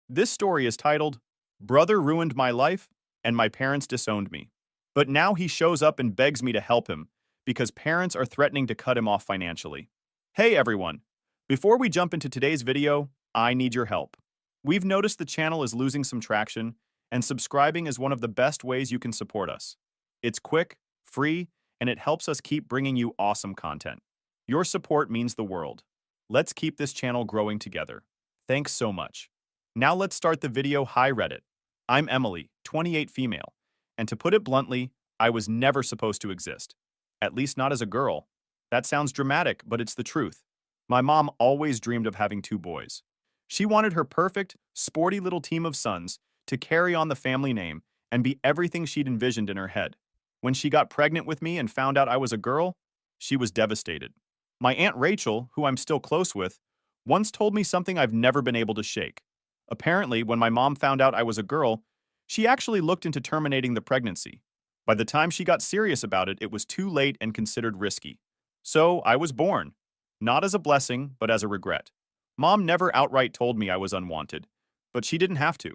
This story is titled, Brother Ruined My Life and My Parents Disowned Me. But now he shows up and begs me to help him because parents are threatening to cut him off financially. Hey everyone! Before we jump into today's video, I need your help. We've noticed the channel is losing some traction, and subscribing is one of the best ways you can support us. It's quick, free, and it helps us keep bringing you awesome content. Your support means the world. Let's keep this channel growing together. Thanks so much. Now let's start the video. Hi Reddit. I'm Emily, 28 female, and to put it bluntly, I was never supposed to exist. At least not as a girl. That sounds dramatic, but it's the truth. My mom always dreamed of having two boys. She wanted her perfect, sporty little team of sons to carry on the family name and be everything she'd envisioned in her head. When she got pregnant with me and found out I was a girl, she was devastated. My Aunt Rachel, who I'm still close with, once told me something I've never been able to shake. Apparently, when my mom found out I was a girl, she actually looked into terminating the pregnancy. By the time she got serious about it, it was too late and considered risky. So I was born. Not as a blessing, but as a regret. Mom never outright told me I was unwanted, but she didn't have to.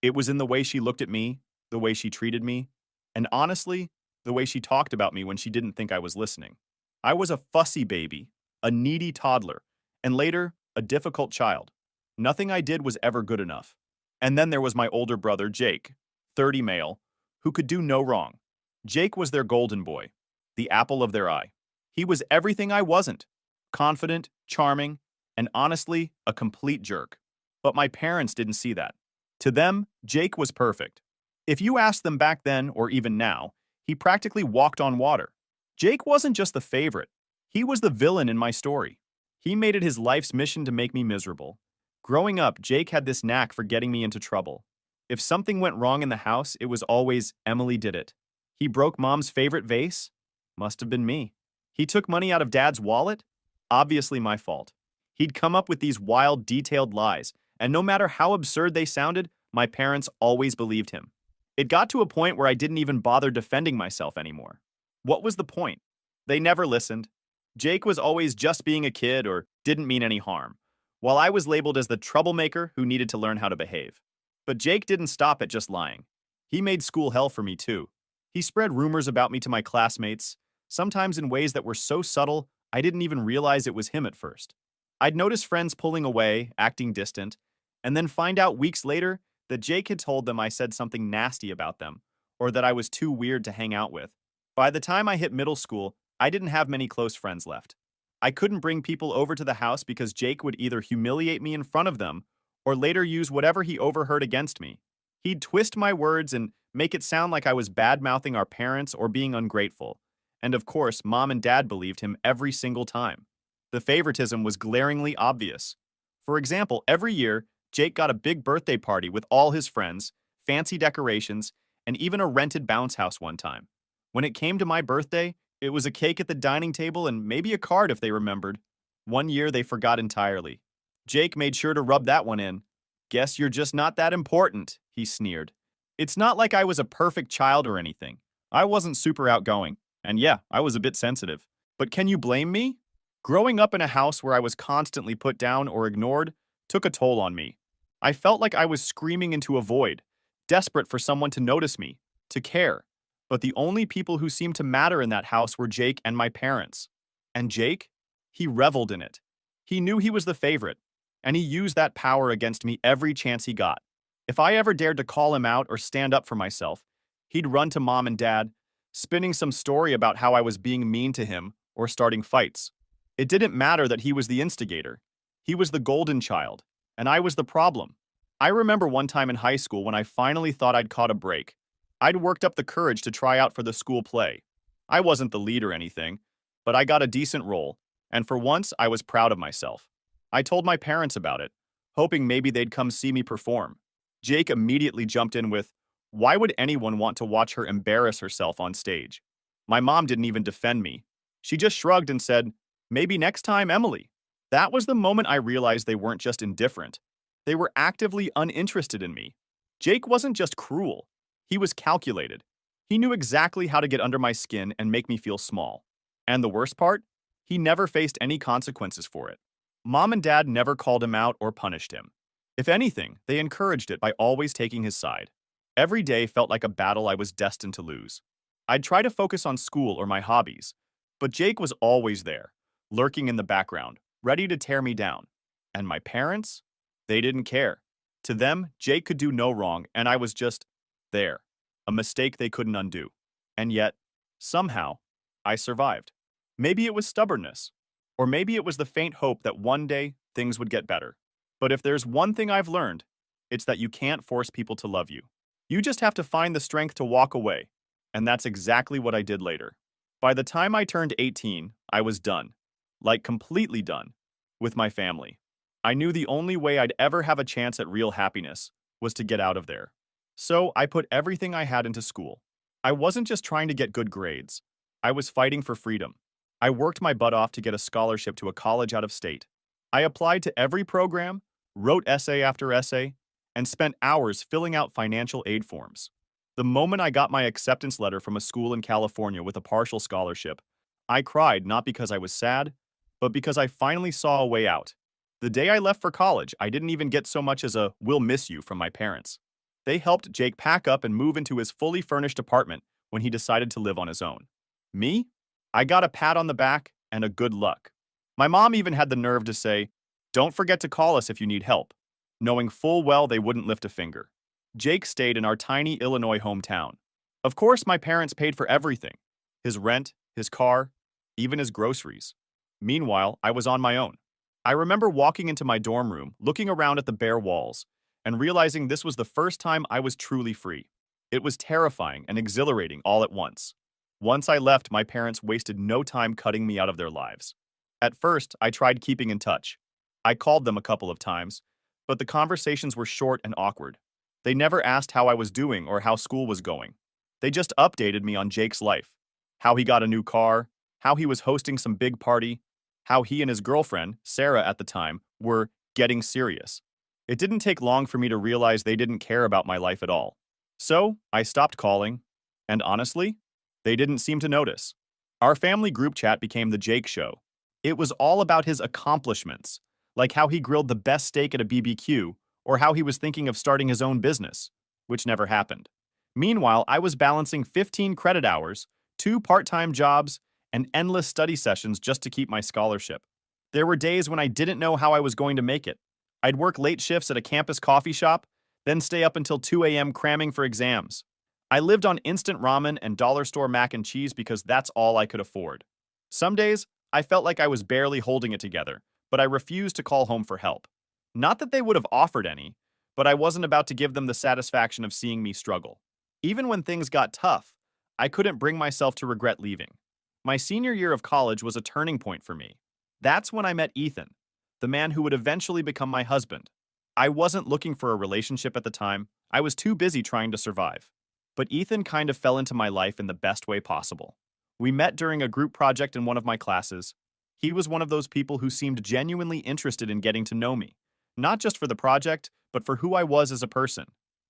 It was in the way she looked at me, the way she treated me, and honestly, the way she talked about me when she didn't think I was listening. I was a fussy baby, a needy toddler, and later, a difficult child. Nothing I did was ever good enough. And then there was my older brother, Jake, 30 male, who could do no wrong. Jake was their golden boy, the apple of their eye. He was everything I wasn't. Confident, charming, and honestly, a complete jerk. But my parents didn't see that. To them, Jake was perfect. If you asked them back then or even now, he practically walked on water. Jake wasn't just the favorite. He was the villain in my story. He made it his life's mission to make me miserable. Growing up, Jake had this knack for getting me into trouble. If something went wrong in the house, it was always Emily did it. He broke Mom's favorite vase? Must have been me. He took money out of Dad's wallet? Obviously my fault. He'd come up with these wild, detailed lies, and no matter how absurd they sounded, my parents always believed him. It got to a point where I didn't even bother defending myself anymore. What was the point? They never listened. Jake was always just being a kid or didn't mean any harm, while I was labeled as the troublemaker who needed to learn how to behave. But Jake didn't stop at just lying. He made school hell for me too. He spread rumors about me to my classmates, sometimes in ways that were so subtle I didn't even realize it was him at first. I'd notice friends pulling away, acting distant, and then find out weeks later that Jake had told them I said something nasty about them, or that I was too weird to hang out with. By the time I hit middle school, I didn't have many close friends left. I couldn't bring people over to the house because Jake would either humiliate me in front of them or later use whatever he overheard against me. He'd twist my words and make it sound like I was bad-mouthing our parents or being ungrateful. And of course, Mom and Dad believed him every single time. The favoritism was glaringly obvious. For example, every year, Jake got a big birthday party with all his friends, fancy decorations, and even a rented bounce house one time. When it came to my birthday, it was a cake at the dining table and maybe a card if they remembered. One year they forgot entirely. Jake made sure to rub that one in. Guess you're just not that important, he sneered. It's not like I was a perfect child or anything. I wasn't super outgoing. And yeah, I was a bit sensitive. But can you blame me? Growing up in a house where I was constantly put down or ignored took a toll on me. I felt like I was screaming into a void, desperate for someone to notice me, to care. But the only people who seemed to matter in that house were Jake and my parents. And Jake? He reveled in it. He knew he was the favorite, and he used that power against me every chance he got. If I ever dared to call him out or stand up for myself, he'd run to Mom and Dad, spinning some story about how I was being mean to him or starting fights. It didn't matter that he was the instigator. He was the golden child, and I was the problem. I remember one time in high school when I finally thought I'd caught a break. I'd worked up the courage to try out for the school play. I wasn't the lead or anything, but I got a decent role, and for once I was proud of myself. I told my parents about it, hoping maybe they'd come see me perform. Jake immediately jumped in with, "Why would anyone want to watch her embarrass herself on stage?" My mom didn't even defend me. She just shrugged and said, "Maybe next time, Emily." That was the moment I realized they weren't just indifferent. They were actively uninterested in me. Jake wasn't just cruel. He was calculated. He knew exactly how to get under my skin and make me feel small. And the worst part? He never faced any consequences for it. Mom and Dad never called him out or punished him. If anything, they encouraged it by always taking his side. Every day felt like a battle I was destined to lose. I'd try to focus on school or my hobbies, but Jake was always there, lurking in the background, ready to tear me down. And my parents? They didn't care. To them, Jake could do no wrong, and I was just there, a mistake they couldn't undo. And yet, somehow, I survived. Maybe it was stubbornness, or maybe it was the faint hope that one day things would get better. But if there's one thing I've learned, it's that you can't force people to love you. You just have to find the strength to walk away, and that's exactly what I did later. By the time I turned 18, I was done, like completely done, with my family. I knew the only way I'd ever have a chance at real happiness was to get out of there. So I put everything I had into school. I wasn't just trying to get good grades. I was fighting for freedom. I worked my butt off to get a scholarship to a college out of state. I applied to every program, wrote essay after essay, and spent hours filling out financial aid forms. The moment I got my acceptance letter from a school in California with a partial scholarship, I cried not because I was sad, but because I finally saw a way out. The day I left for college, I didn't even get so much as a "we'll miss you" from my parents. They helped Jake pack up and move into his fully furnished apartment when he decided to live on his own. Me? I got a pat on the back and a good luck. My mom even had the nerve to say, "Don't forget to call us if you need help," knowing full well they wouldn't lift a finger. Jake stayed in our tiny Illinois hometown. Of course, my parents paid for everything: his rent, his car, even his groceries. Meanwhile, I was on my own. I remember walking into my dorm room, looking around at the bare walls, and realizing this was the first time I was truly free. It was terrifying and exhilarating all at once. Once I left, my parents wasted no time cutting me out of their lives. At first, I tried keeping in touch. I called them a couple of times, but the conversations were short and awkward. They never asked how I was doing or how school was going. They just updated me on Jake's life: how he got a new car, how he was hosting some big party, how he and his girlfriend, Sarah at the time, were getting serious. It didn't take long for me to realize they didn't care about my life at all. So, I stopped calling, and honestly, they didn't seem to notice. Our family group chat became the Jake Show. It was all about his accomplishments, like how he grilled the best steak at a BBQ, or how he was thinking of starting his own business, which never happened. Meanwhile, I was balancing 15 credit hours, 2 part-time jobs, and endless study sessions just to keep my scholarship. There were days when I didn't know how I was going to make it. I'd work late shifts at a campus coffee shop, then stay up until 2 a.m. cramming for exams. I lived on instant ramen and dollar store mac and cheese because that's all I could afford. Some days, I felt like I was barely holding it together, but I refused to call home for help. Not that they would have offered any, but I wasn't about to give them the satisfaction of seeing me struggle. Even when things got tough, I couldn't bring myself to regret leaving. My senior year of college was a turning point for me. That's when I met Ethan, the man who would eventually become my husband. I wasn't looking for a relationship at the time. I was too busy trying to survive. But Ethan kind of fell into my life in the best way possible. We met during a group project in one of my classes. He was one of those people who seemed genuinely interested in getting to know me, not just for the project, but for who I was as a person.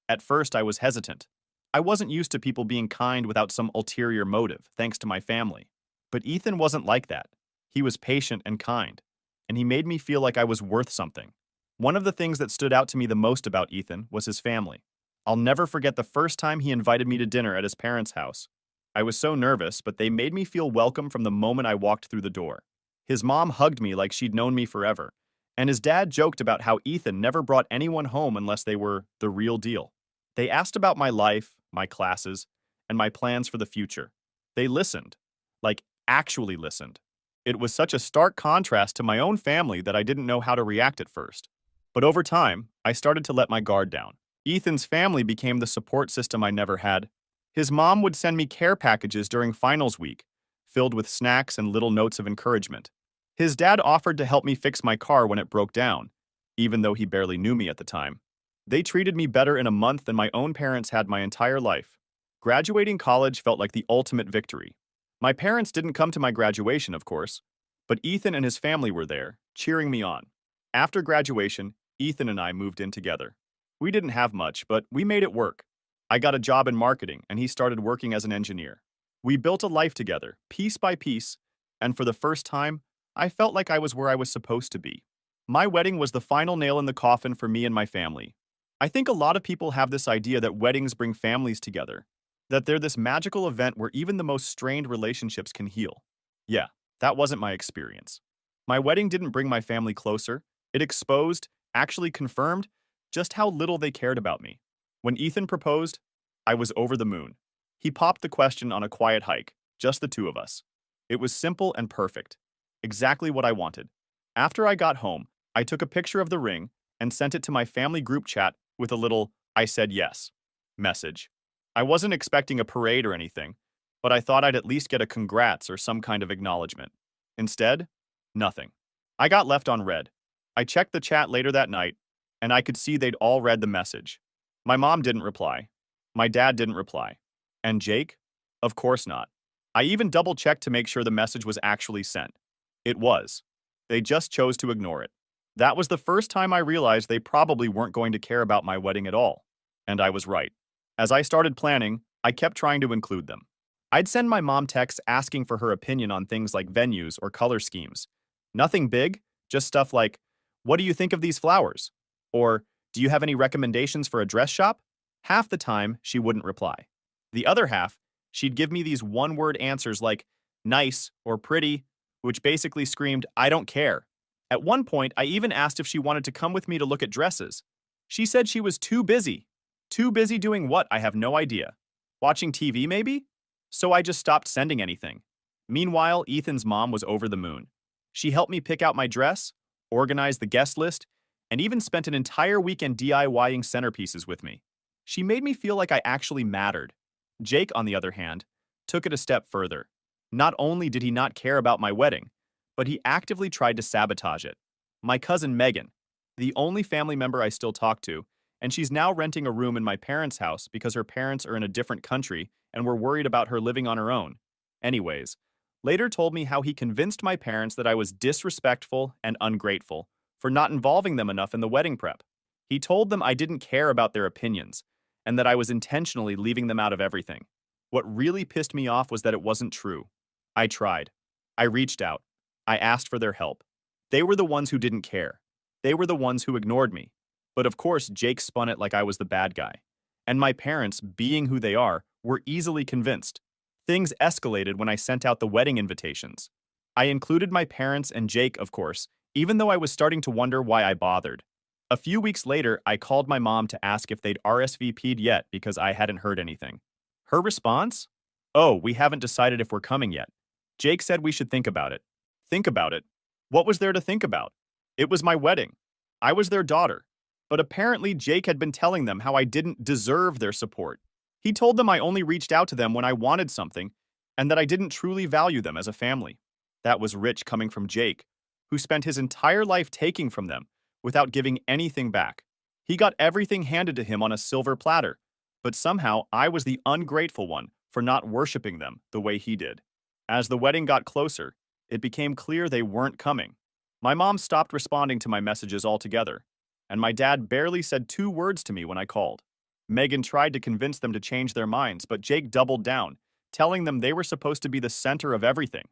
At first, I was hesitant. I wasn't used to people being kind without some ulterior motive, thanks to my family. But Ethan wasn't like that. He was patient and kind, and he made me feel like I was worth something. One of the things that stood out to me the most about Ethan was his family. I'll never forget the first time he invited me to dinner at his parents' house. I was so nervous, but they made me feel welcome from the moment I walked through the door. His mom hugged me like she'd known me forever, and his dad joked about how Ethan never brought anyone home unless they were the real deal. They asked about my life, my classes, and my plans for the future. They listened, like actually listened. It was such a stark contrast to my own family that I didn't know how to react at first. But over time, I started to let my guard down. Ethan's family became the support system I never had. His mom would send me care packages during finals week, filled with snacks and little notes of encouragement. His dad offered to help me fix my car when it broke down, even though he barely knew me at the time. They treated me better in a month than my own parents had my entire life. Graduating college felt like the ultimate victory. My parents didn't come to my graduation, of course, but Ethan and his family were there, cheering me on. After graduation, Ethan and I moved in together. We didn't have much, but we made it work. I got a job in marketing, and he started working as an engineer. We built a life together, piece by piece, and for the first time, I felt like I was where I was supposed to be. My wedding was the final nail in the coffin for me and my family. I think a lot of people have this idea that weddings bring families together, that they're this magical event where even the most strained relationships can heal. Yeah, that wasn't my experience. My wedding didn't bring my family closer. It exposed, actually confirmed, just how little they cared about me. When Ethan proposed, I was over the moon. He popped the question on a quiet hike, just the two of us. It was simple and perfect. Exactly what I wanted. After I got home, I took a picture of the ring and sent it to my family group chat with a little "I said yes" message. I wasn't expecting a parade or anything, but I thought I'd at least get a congrats or some kind of acknowledgement. Instead, nothing. I got left on read. I checked the chat later that night, and I could see they'd all read the message. My mom didn't reply. My dad didn't reply. And Jake? Of course not. I even double-checked to make sure the message was actually sent. It was. They just chose to ignore it. That was the first time I realized they probably weren't going to care about my wedding at all. And I was right. As I started planning, I kept trying to include them. I'd send my mom texts asking for her opinion on things like venues or color schemes. Nothing big, just stuff like, "What do you think of these flowers?" Or, "Do you have any recommendations for a dress shop?" Half the time, she wouldn't reply. The other half, she'd give me these one-word answers like, "nice" or "pretty," which basically screamed, "I don't care." At one point, I even asked if she wanted to come with me to look at dresses. She said she was too busy. Too busy doing what? I have no idea. Watching TV, maybe? So I just stopped sending anything. Meanwhile, Ethan's mom was over the moon. She helped me pick out my dress, organize the guest list, and even spent an entire weekend DIYing centerpieces with me. She made me feel like I actually mattered. Jake, on the other hand, took it a step further. Not only did he not care about my wedding, but he actively tried to sabotage it. My cousin Megan, the only family member I still talk to, and she's now renting a room in my parents' house because her parents are in a different country and were worried about her living on her own. Anyways, later told me how he convinced my parents that I was disrespectful and ungrateful for not involving them enough in the wedding prep. He told them I didn't care about their opinions and that I was intentionally leaving them out of everything. What really pissed me off was that it wasn't true. I tried. I reached out. I asked for their help. They were the ones who didn't care. They were the ones who ignored me. But of course, Jake spun it like I was the bad guy. And my parents, being who they are, were easily convinced. Things escalated when I sent out the wedding invitations. I included my parents and Jake, of course, even though I was starting to wonder why I bothered. A few weeks later, I called my mom to ask if they'd RSVP'd yet because I hadn't heard anything. Her response? "Oh, we haven't decided if we're coming yet. Jake said we should think about it." Think about it? What was there to think about? It was my wedding. I was their daughter. But apparently Jake had been telling them how I didn't deserve their support. He told them I only reached out to them when I wanted something, and that I didn't truly value them as a family. That was rich coming from Jake, who spent his entire life taking from them without giving anything back. He got everything handed to him on a silver platter, but somehow I was the ungrateful one for not worshiping them the way he did. As the wedding got closer, it became clear they weren't coming. My mom stopped responding to my messages altogether, and my dad barely said 2 words to me when I called. Megan tried to convince them to change their minds, but Jake doubled down, telling them they were supposed to be the center of everything.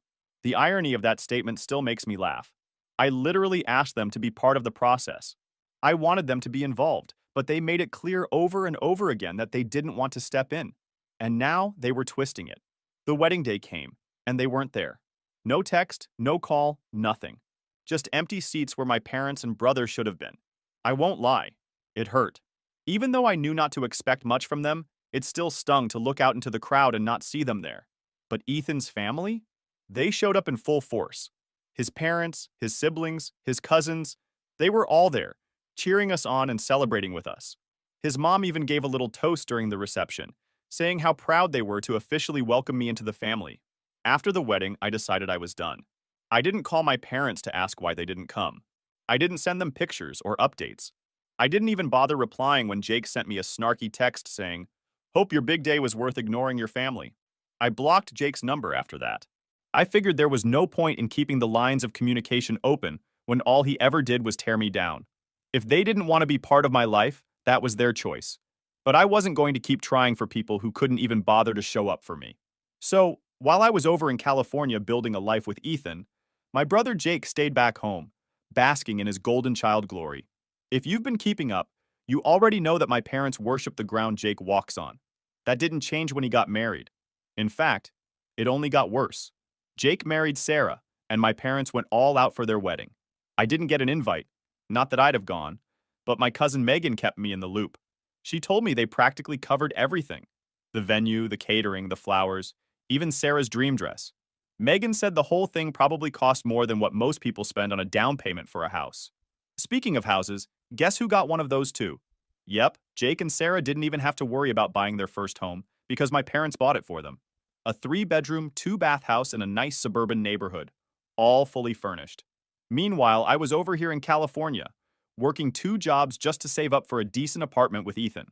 The irony of that statement still makes me laugh. I literally asked them to be part of the process. I wanted them to be involved, but they made it clear over and over again that they didn't want to step in. And now they were twisting it. The wedding day came, and they weren't there. No text, no call, nothing. Just empty seats where my parents and brother should have been. I won't lie, it hurt. Even though I knew not to expect much from them, it still stung to look out into the crowd and not see them there. But Ethan's family? They showed up in full force. His parents, his siblings, his cousins, they were all there, cheering us on and celebrating with us. His mom even gave a little toast during the reception, saying how proud they were to officially welcome me into the family. After the wedding, I decided I was done. I didn't call my parents to ask why they didn't come. I didn't send them pictures or updates. I didn't even bother replying when Jake sent me a snarky text saying, "Hope your big day was worth ignoring your family." I blocked Jake's number after that. I figured there was no point in keeping the lines of communication open when all he ever did was tear me down. If they didn't want to be part of my life, that was their choice. But I wasn't going to keep trying for people who couldn't even bother to show up for me. So, while I was over in California building a life with Ethan, my brother Jake stayed back home, basking in his golden child glory. If you've been keeping up, you already know that my parents worship the ground Jake walks on. That didn't change when he got married. In fact, it only got worse. Jake married Sarah, and my parents went all out for their wedding. I didn't get an invite, not that I'd have gone, but my cousin Megan kept me in the loop. She told me they practically covered everything: the venue, the catering, the flowers, even Sarah's dream dress. Megan said the whole thing probably cost more than what most people spend on a down payment for a house. Speaking of houses, guess who got one of those too? Yep, Jake and Sarah didn't even have to worry about buying their first home because my parents bought it for them. A 3-bedroom, 2-bath house in a nice suburban neighborhood, all fully furnished. Meanwhile, I was over here in California, working 2 jobs just to save up for a decent apartment with Ethan.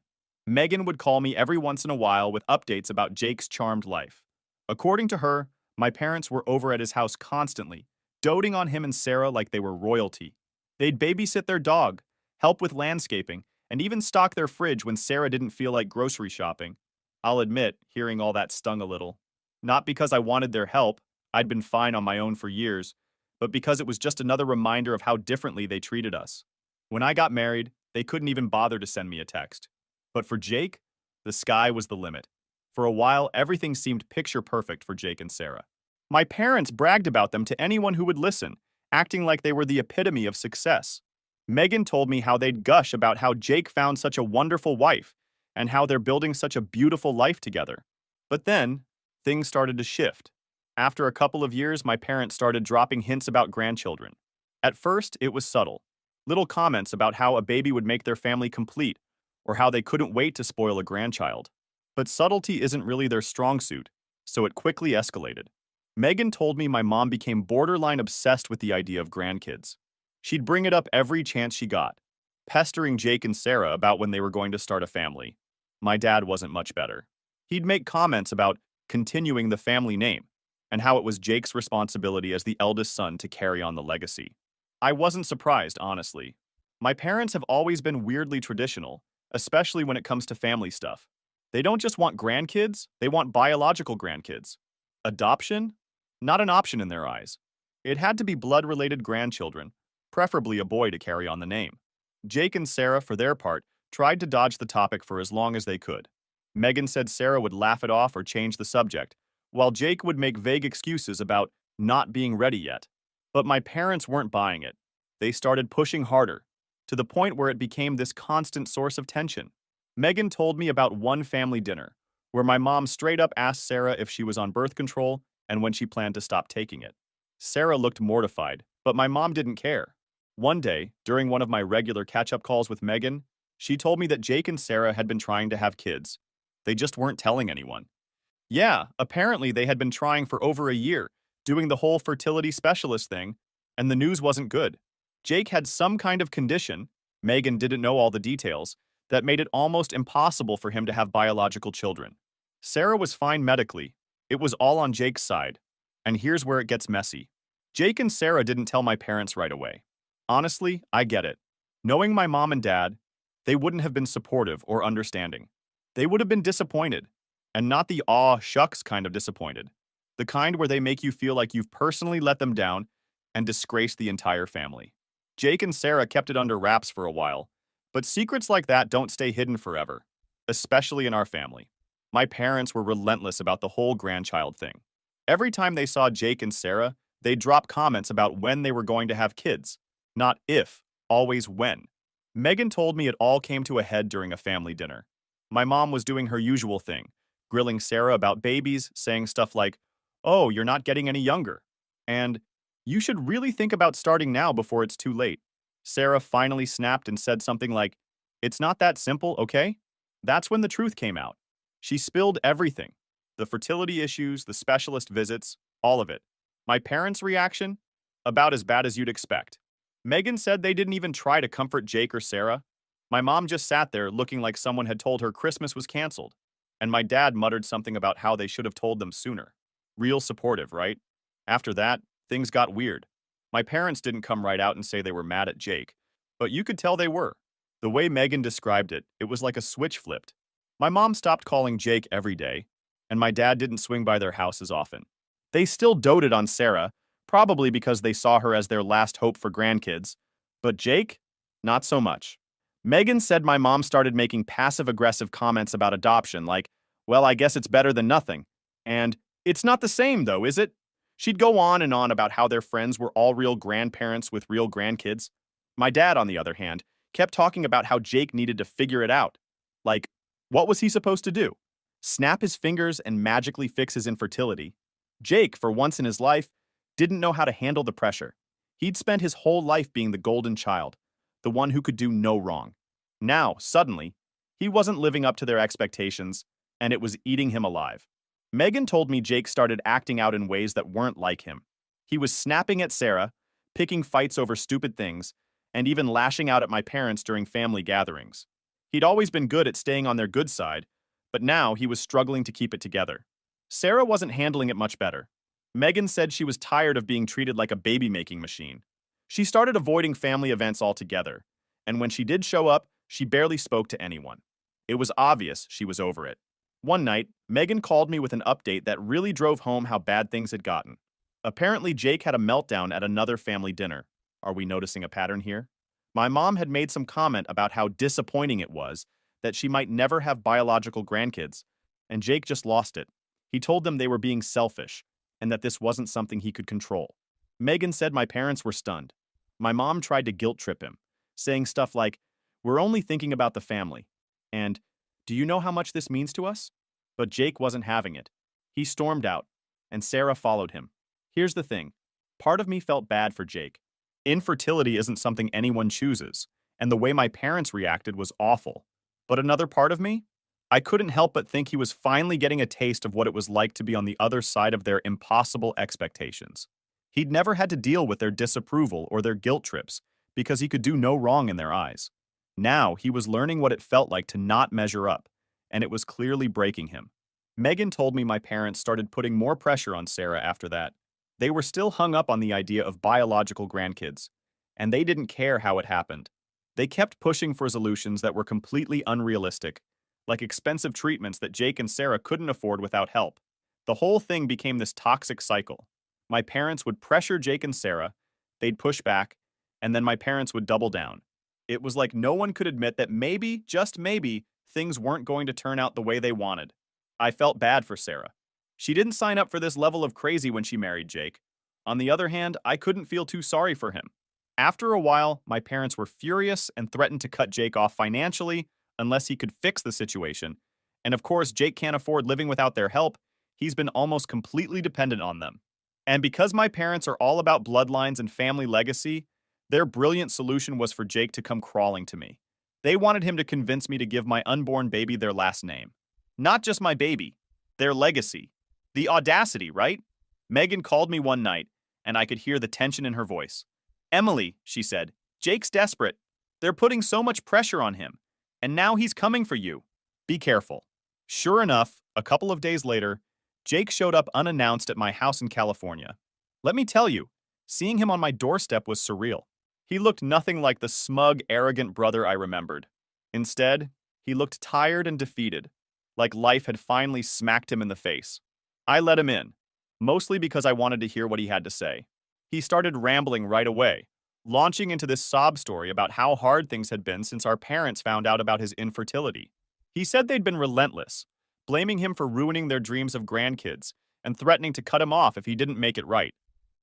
Megan would call me every once in a while with updates about Jake's charmed life. According to her, my parents were over at his house constantly, doting on him and Sarah like they were royalty. They'd babysit their dog, help with landscaping, and even stock their fridge when Sarah didn't feel like grocery shopping. I'll admit, hearing all that stung a little. Not because I wanted their help, I'd been fine on my own for years, but because it was just another reminder of how differently they treated us. When I got married, they couldn't even bother to send me a text. But for Jake, the sky was the limit. For a while, everything seemed picture perfect for Jake and Sarah. My parents bragged about them to anyone who would listen, acting like they were the epitome of success. Megan told me how they'd gush about how Jake found such a wonderful wife and how they're building such a beautiful life together. But then, things started to shift. After a couple of years, my parents started dropping hints about grandchildren. At first, it was subtle. Little comments about how a baby would make their family complete, or how they couldn't wait to spoil a grandchild. But subtlety isn't really their strong suit, so it quickly escalated. Megan told me my mom became borderline obsessed with the idea of grandkids. She'd bring it up every chance she got, pestering Jake and Sarah about when they were going to start a family. My dad wasn't much better. He'd make comments about continuing the family name, and how it was Jake's responsibility as the eldest son to carry on the legacy. I wasn't surprised, honestly. My parents have always been weirdly traditional, especially when it comes to family stuff. They don't just want grandkids, they want biological grandkids. Adoption? Not an option in their eyes. It had to be blood-related grandchildren, preferably a boy to carry on the name. Jake and Sarah, for their part, tried to dodge the topic for as long as they could. Megan said Sarah would laugh it off or change the subject, while Jake would make vague excuses about not being ready yet. But my parents weren't buying it. They started pushing harder, to the point where it became this constant source of tension. Megan told me about one family dinner, where my mom straight up asked Sarah if she was on birth control and when she planned to stop taking it. Sarah looked mortified, but my mom didn't care. One day, during one of my regular catch-up calls with Megan, she told me that Jake and Sarah had been trying to have kids. They just weren't telling anyone. Yeah, apparently they had been trying for over a year, doing the whole fertility specialist thing, and the news wasn't good. Jake had some kind of condition, Megan didn't know all the details, that made it almost impossible for him to have biological children. Sarah was fine medically. It was all on Jake's side. And here's where it gets messy. Jake and Sarah didn't tell my parents right away. Honestly, I get it. Knowing my mom and dad, they wouldn't have been supportive or understanding. They would have been disappointed, and not the aw shucks kind of disappointed. The kind where they make you feel like you've personally let them down and disgraced the entire family. Jake and Sarah kept it under wraps for a while, but secrets like that don't stay hidden forever, especially in our family. My parents were relentless about the whole grandchild thing. Every time they saw Jake and Sarah, they'd drop comments about when they were going to have kids. Not if, always when. Megan told me it all came to a head during a family dinner. My mom was doing her usual thing, grilling Sarah about babies, saying stuff like, "Oh, you're not getting any younger," and "You should really think about starting now before it's too late." Sarah finally snapped and said something like, "It's not that simple, okay?" That's when the truth came out. She spilled everything. The fertility issues, the specialist visits, all of it. My parents' reaction? About as bad as you'd expect. Megan said they didn't even try to comfort Jake or Sarah. My mom just sat there looking like someone had told her Christmas was canceled. And my dad muttered something about how they should have told them sooner. Real supportive, right? After that, things got weird. My parents didn't come right out and say they were mad at Jake, but you could tell they were. The way Megan described it, it was like a switch flipped. My mom stopped calling Jake every day, and my dad didn't swing by their house as often. They still doted on Sarah, probably because they saw her as their last hope for grandkids. But Jake? Not so much. Megan said my mom started making passive-aggressive comments about adoption, like, well, I guess it's better than nothing. And, it's not the same, though, is it? She'd go on and on about how their friends were all real grandparents with real grandkids. My dad, on the other hand, kept talking about how Jake needed to figure it out. Like, what was he supposed to do? Snap his fingers and magically fix his infertility? Jake, for once in his life, didn't know how to handle the pressure. He'd spent his whole life being the golden child, the one who could do no wrong. Now, suddenly, he wasn't living up to their expectations, and it was eating him alive. Megan told me Jake started acting out in ways that weren't like him. He was snapping at Sarah, picking fights over stupid things, and even lashing out at my parents during family gatherings. He'd always been good at staying on their good side, but now he was struggling to keep it together. Sarah wasn't handling it much better. Megan said she was tired of being treated like a baby-making machine. She started avoiding family events altogether, and when she did show up, she barely spoke to anyone. It was obvious she was over it. One night, Megan called me with an update that really drove home how bad things had gotten. Apparently, Jake had a meltdown at another family dinner. Are we noticing a pattern here? My mom had made some comment about how disappointing it was that she might never have biological grandkids, and Jake just lost it. He told them they were being selfish, and that this wasn't something he could control. Megan said my parents were stunned. My mom tried to guilt trip him, saying stuff like, "We're only thinking about the family," and, "Do you know how much this means to us?" But Jake wasn't having it. He stormed out, and Sarah followed him. Here's the thing. Part of me felt bad for Jake. Infertility isn't something anyone chooses, and the way my parents reacted was awful. But another part of me? I couldn't help but think he was finally getting a taste of what it was like to be on the other side of their impossible expectations. He'd never had to deal with their disapproval or their guilt trips, because he could do no wrong in their eyes. Now, he was learning what it felt like to not measure up, and it was clearly breaking him. Megan told me my parents started putting more pressure on Sarah after that. They were still hung up on the idea of biological grandkids, and they didn't care how it happened. They kept pushing for solutions that were completely unrealistic, like expensive treatments that Jake and Sarah couldn't afford without help. The whole thing became this toxic cycle. My parents would pressure Jake and Sarah, they'd push back, and then my parents would double down. It was like no one could admit that maybe, just maybe, things weren't going to turn out the way they wanted. I felt bad for Sarah. She didn't sign up for this level of crazy when she married Jake. On the other hand, I couldn't feel too sorry for him. After a while, my parents were furious and threatened to cut Jake off financially unless he could fix the situation. And of course, Jake can't afford living without their help. He's been almost completely dependent on them. And because my parents are all about bloodlines and family legacy, their brilliant solution was for Jake to come crawling to me. They wanted him to convince me to give my unborn baby their last name. Not just my baby, their legacy. The audacity, right? Megan called me one night, and I could hear the tension in her voice. "Emily," she said, "Jake's desperate. They're putting so much pressure on him, and now he's coming for you. Be careful." Sure enough, a couple of days later, Jake showed up unannounced at my house in California. Let me tell you, seeing him on my doorstep was surreal. He looked nothing like the smug, arrogant brother I remembered. Instead, he looked tired and defeated, like life had finally smacked him in the face. I let him in, mostly because I wanted to hear what he had to say. He started rambling right away, launching into this sob story about how hard things had been since our parents found out about his infertility. He said they'd been relentless, blaming him for ruining their dreams of grandkids and threatening to cut him off if he didn't make it right.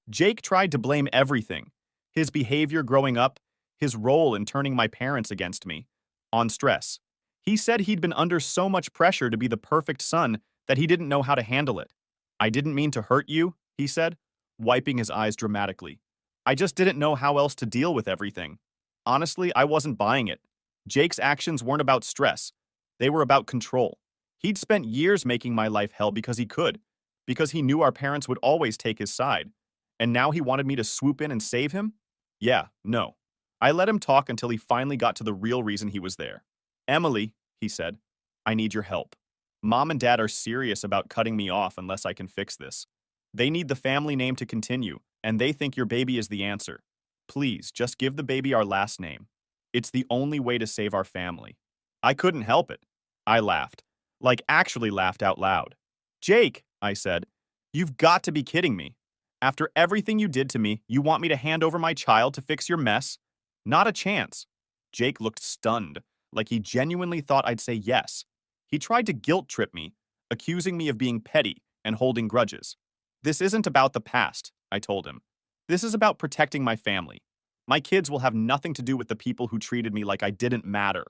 Jake tried to blame everything, his behavior growing up, his role in turning my parents against me, on stress. He said he'd been under so much pressure to be the perfect son that he didn't know how to handle it. "I didn't mean to hurt you," he said, wiping his eyes dramatically. "I just didn't know how else to deal with everything." Honestly, I wasn't buying it. Jake's actions weren't about stress. They were about control. He'd spent years making my life hell because he could, because he knew our parents would always take his side. And now he wanted me to swoop in and save him? Yeah, no. I let him talk until he finally got to the real reason he was there. "Emily," he said, "I need your help. Mom and Dad are serious about cutting me off unless I can fix this. They need the family name to continue, and they think your baby is the answer. Please, just give the baby our last name. It's the only way to save our family." I couldn't help it. I laughed. Like actually laughed out loud. "Jake," I said, "you've got to be kidding me. After everything you did to me, you want me to hand over my child to fix your mess? Not a chance. Jake looked stunned, like he genuinely thought I'd say yes. He tried to guilt trip me, accusing me of being petty and holding grudges. This isn't about the past, I told him. This is about protecting my family. My kids will have nothing to do with the people who treated me like I didn't matter.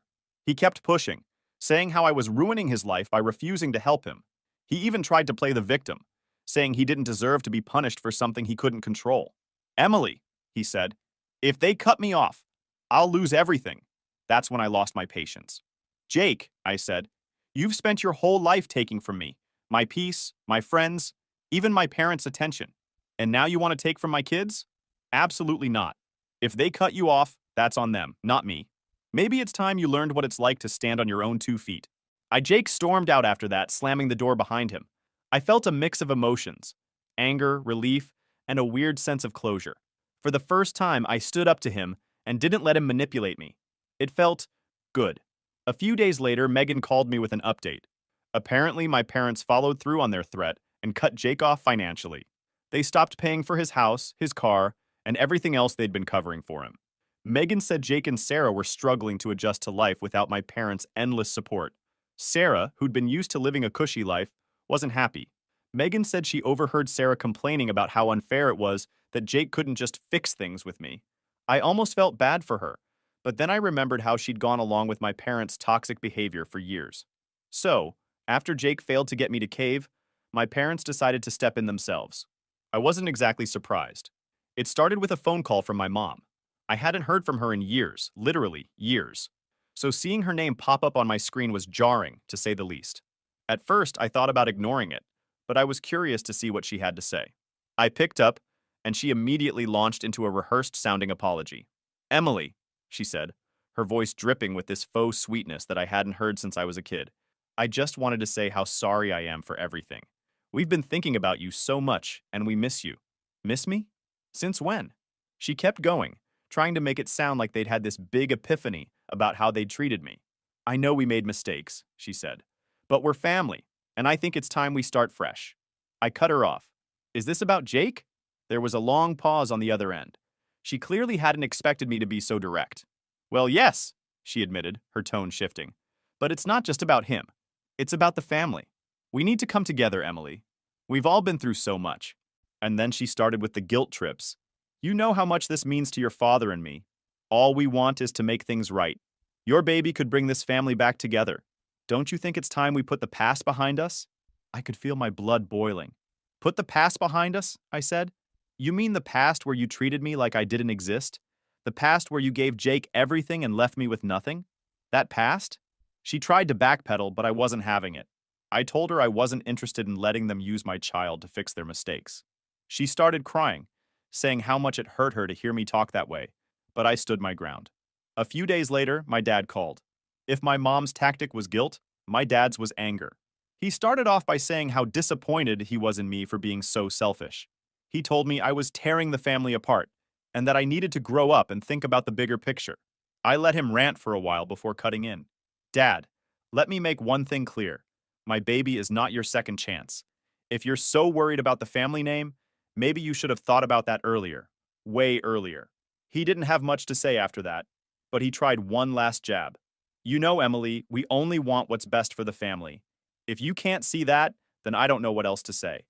He kept pushing, saying how I was ruining his life by refusing to help him. He even tried to play the victim, saying he didn't deserve to be punished for something he couldn't control. Emily, he said, if they cut me off, I'll lose everything. That's when I lost my patience. Jake, I said, you've spent your whole life taking from me, my peace, my friends, even my parents' attention. And now you want to take from my kids? Absolutely not. If they cut you off, that's on them, not me. Maybe it's time you learned what it's like to stand on your own 2 feet. Jake stormed out after that, slamming the door behind him. I felt a mix of emotions, anger, relief, and a weird sense of closure. For the first time, I stood up to him and didn't let him manipulate me. It felt good. A few days later, Megan called me with an update. Apparently, my parents followed through on their threat and cut Jake off financially. They stopped paying for his house, his car, and everything else they'd been covering for him. Megan said Jake and Sarah were struggling to adjust to life without my parents' endless support. Sarah, who'd been used to living a cushy life, wasn't happy. Megan said she overheard Sarah complaining about how unfair it was that Jake couldn't just fix things with me. I almost felt bad for her, but then I remembered how she'd gone along with my parents' toxic behavior for years. So, after Jake failed to get me to cave, my parents decided to step in themselves. I wasn't exactly surprised. It started with a phone call from my mom. I hadn't heard from her in years, literally years. So seeing her name pop up on my screen was jarring, to say the least. At first, I thought about ignoring it, but I was curious to see what she had to say. I picked up, and she immediately launched into a rehearsed-sounding apology. Emily, she said, her voice dripping with this faux sweetness that I hadn't heard since I was a kid. I just wanted to say how sorry I am for everything. We've been thinking about you so much, and we miss you. Miss me? Since when? She kept going, trying to make it sound like they'd had this big epiphany about how they'd treated me. I know we made mistakes, she said, but we're family, and I think it's time we start fresh. I cut her off. Is this about Jake? There was a long pause on the other end. She clearly hadn't expected me to be so direct. Well, yes, she admitted, her tone shifting. But it's not just about him. It's about the family. We need to come together, Emily. We've all been through so much. And then she started with the guilt trips. You know how much this means to your father and me. All we want is to make things right. Your baby could bring this family back together. Don't you think it's time we put the past behind us? I could feel my blood boiling. Put the past behind us, I said. You mean the past where you treated me like I didn't exist? The past where you gave Jake everything and left me with nothing? That past? She tried to backpedal, but I wasn't having it. I told her I wasn't interested in letting them use my child to fix their mistakes. She started crying, saying how much it hurt her to hear me talk that way, but I stood my ground. A few days later, my dad called. If my mom's tactic was guilt, my dad's was anger. He started off by saying how disappointed he was in me for being so selfish. He told me I was tearing the family apart, and that I needed to grow up and think about the bigger picture. I let him rant for a while before cutting in. Dad, let me make one thing clear. My baby is not your second chance. If you're so worried about the family name, maybe you should have thought about that earlier. Way earlier. He didn't have much to say after that, but he tried one last jab. You know, Emily, we only want what's best for the family. If you can't see that, then I don't know what else to say.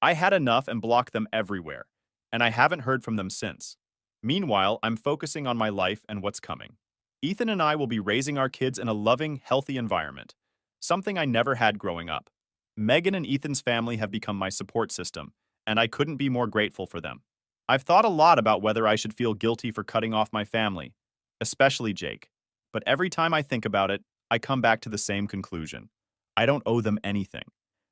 I had enough and blocked them everywhere, and I haven't heard from them since. Meanwhile, I'm focusing on my life and what's coming. Ethan and I will be raising our kids in a loving, healthy environment, something I never had growing up. Megan and Ethan's family have become my support system, and I couldn't be more grateful for them. I've thought a lot about whether I should feel guilty for cutting off my family, especially Jake. But every time I think about it, I come back to the same conclusion. I don't owe them anything.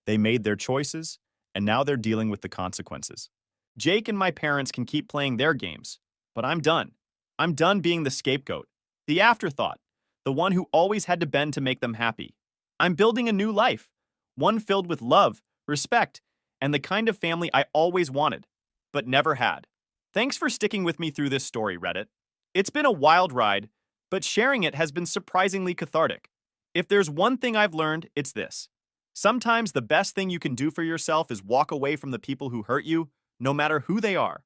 They made their choices, and now they're dealing with the consequences. Jake and my parents can keep playing their games, but I'm done. I'm done being the scapegoat, the afterthought, the one who always had to bend to make them happy. I'm building a new life, one filled with love, respect, and the kind of family I always wanted, but never had. Thanks for sticking with me through this story, Reddit. It's been a wild ride, but sharing it has been surprisingly cathartic. If there's one thing I've learned, it's this. Sometimes the best thing you can do for yourself is walk away from the people who hurt you, no matter who they are.